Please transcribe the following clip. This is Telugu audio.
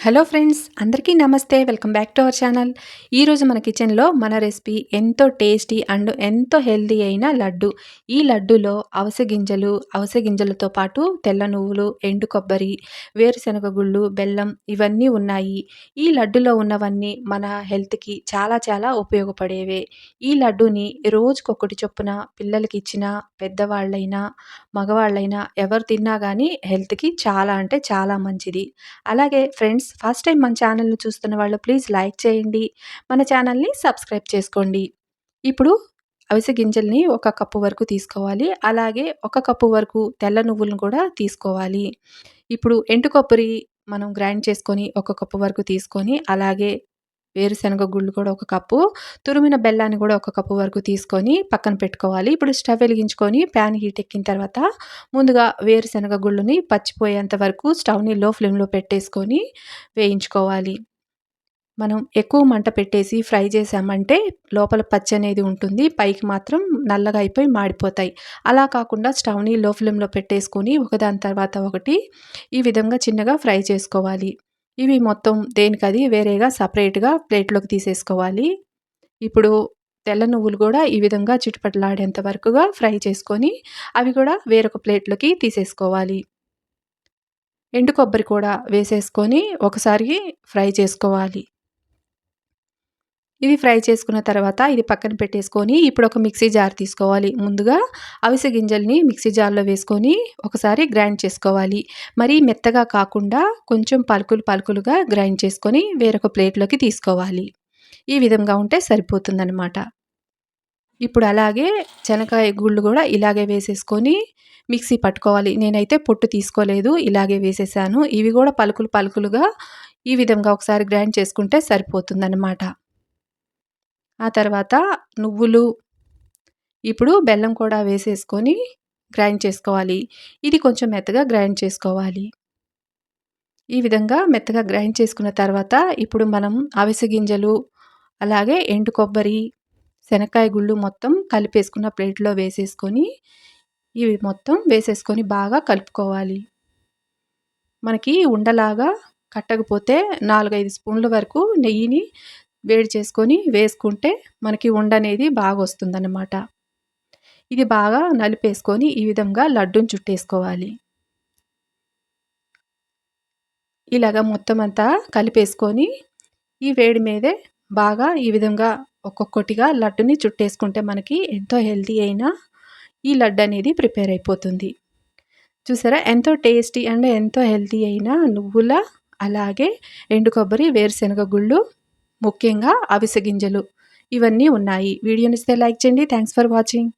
హలో ఫ్రెండ్స్, అందరికీ నమస్తే. Welcome back to our channel. ఈరోజు మన కిచెన్లో మన రెసిపీ ఎంతో టేస్టీ అండ్ ఎంతో హెల్తీ అయిన లడ్డు. ఈ లడ్డూలో అవిసె గింజలతో పాటు తెల్ల నువ్వులు, ఎండు కొబ్బరి, వేరుశనగ గుళ్ళు, బెల్లం ఇవన్నీ ఉన్నాయి. ఈ లడ్డులో ఉన్నవన్నీ మన హెల్త్కి చాలా చాలా ఉపయోగపడేవే. ఈ లడ్డూని రోజుకొకటి చొప్పున పిల్లలకి ఇచ్చినా, పెద్దవాళ్ళైనా, మగవాళ్ళైనా ఎవరు తిన్నా కానీ హెల్త్కి చాలా అంటే చాలా మంచిది. అలాగే ఫ్రెండ్స్, ఫస్ట్ టైం మన ఛానల్‌ని చూస్తున్న వాళ్ళు ప్లీజ్ లైక్ చేయండి. మన ఛానల్‌ని సబ్స్క్రైబ్ చేసుకోండి. ఇప్పుడు అవిసె గింజల్ని ఒక కప్పు వరకు తీసుకోవాలి. అలాగే ఒక కప్పు వరకు తెల్ల నువ్వులను కూడా తీసుకోవాలి. ఇప్పుడు ఎండు కొబ్బరి మనం గ్రైండ్ చేసుకొని ఒక కప్పు వరకు తీసుకొని, అలాగే వేరుశనగ గుళ్ళు కూడా ఒక కప్పు, తురిమిన బెల్లాన్ని కూడా ఒక కప్పు వరకు తీసుకొని పక్కన పెట్టుకోవాలి. ఇప్పుడు స్టవ్ వెలిగించుకొని ప్యాన్ హీట్ ఎక్కిన తర్వాత ముందుగా వేరుశనగ గుళ్ళని పచ్చిపోయేంత వరకు స్టవ్‌ని లో ఫ్లేమ్‌లో పెట్టేసుకొని వేయించుకోవాలి. మనం ఎక్కువ మంట పెట్టేసి ఫ్రై చేశామంటే లోపల పచ్చనేది ఉంటుంది. పైకి మాత్రం నల్లగా అయిపోయి మాడిపోతాయి. అలా కాకుండా స్టవ్‌ని లో ఫ్లేమ్‌లో పెట్టేసుకొని ఒకదాని తర్వాత ఒకటి ఈ విధంగా చిన్నగా ఫ్రై చేసుకోవాలి. ఇవి మొత్తం దేనికది వేరేగా సెపరేట్‌గా ప్లేట్‌లోకి తీసేసుకోవాలి. ఇప్పుడు తెల్ల నువ్వులు కూడా ఈ విధంగా చిటపటలాడేంత వరకుగా ఫ్రై చేసుకొని అవి కూడా వేరొక ప్లేట్‌లోకి తీసేసుకోవాలి. ఎండు కొబ్బరి కూడా వేసేసుకొని ఒకసారి ఫ్రై చేసుకోవాలి. ఇది ఫ్రై చేసుకున్న తర్వాత ఇది పక్కన పెట్టేసుకొని ఇప్పుడు ఒక మిక్సీ జార్ తీసుకోవాలి. ముందుగా అవిసె గింజల్ని మిక్సీ జార్‌లో వేసుకొని ఒకసారి గ్రైండ్ చేసుకోవాలి. మరీ మెత్తగా కాకుండా కొంచెం పలుకులుగా గ్రైండ్ చేసుకొని వేరొక ప్లేట్‌లోకి తీసుకోవాలి. ఈ విధంగా ఉంటే సరిపోతుందనమాట. ఇప్పుడు అలాగే శనగకాయ గుళ్ళు కూడా ఇలాగే వేసేసుకొని మిక్సీ పట్టుకోవాలి. నేనైతే పొట్టు తీసుకోలేదు. ఇలాగే వేసేసాను. ఇవి కూడా పలుకులుగా ఈ విధంగా ఒకసారి గ్రైండ్ చేసుకుంటే సరిపోతుందనమాట. ఆ తర్వాత నువ్వులు, ఇప్పుడు బెల్లం కూడా వేసేసుకొని గ్రైండ్ చేసుకోవాలి. ఇది కొంచెం మెత్తగా గ్రైండ్ చేసుకోవాలి. ఈ విధంగా మెత్తగా గ్రైండ్ చేసుకున్న తర్వాత ఇప్పుడు మనం అవిసె గింజలు, అలాగే ఎండు కొబ్బరి, శనక్కాయ గుళ్ళు మొత్తం కలిపేసుకున్న ప్లేట్‌లో వేసేసుకొని ఇవి మొత్తం వేసేసుకొని బాగా కలుపుకోవాలి. మనకి ఉండలాగా కట్టకపోతే 4, 5 స్పూన్ల వరకు నెయ్యిని వేడి చేసుకొని వేసుకుంటే మనకి ఉండనేది బాగొస్తుందన్నమాట. ఇది బాగా నలిపేసుకొని ఈ విధంగా లడ్డూని చుట్టేసుకోవాలి. ఇలాగ మొత్తం అంతా కలిపేసుకొని ఈ వేడి మీదే బాగా ఈ విధంగా ఒక్కొక్కటిగా లడ్డుని చుట్టేసుకుంటే మనకి ఎంతో హెల్తీ అయిన ఈ లడ్డు అనేది ప్రిపేర్ అయిపోతుంది. చూసారా ఎంతో టేస్టీ అండ్ ఎంతో హెల్తీ అయిన నువ్వుల, అలాగే ఎండు కొబ్బరి, వేరుశనగ గుళ్ళు, ముఖ్యంగా అవిసె గింజలు ఇవన్నీ ఉన్నాయి. వీడియో నచ్చితే లైక్ చేయండి. Thanks for watching.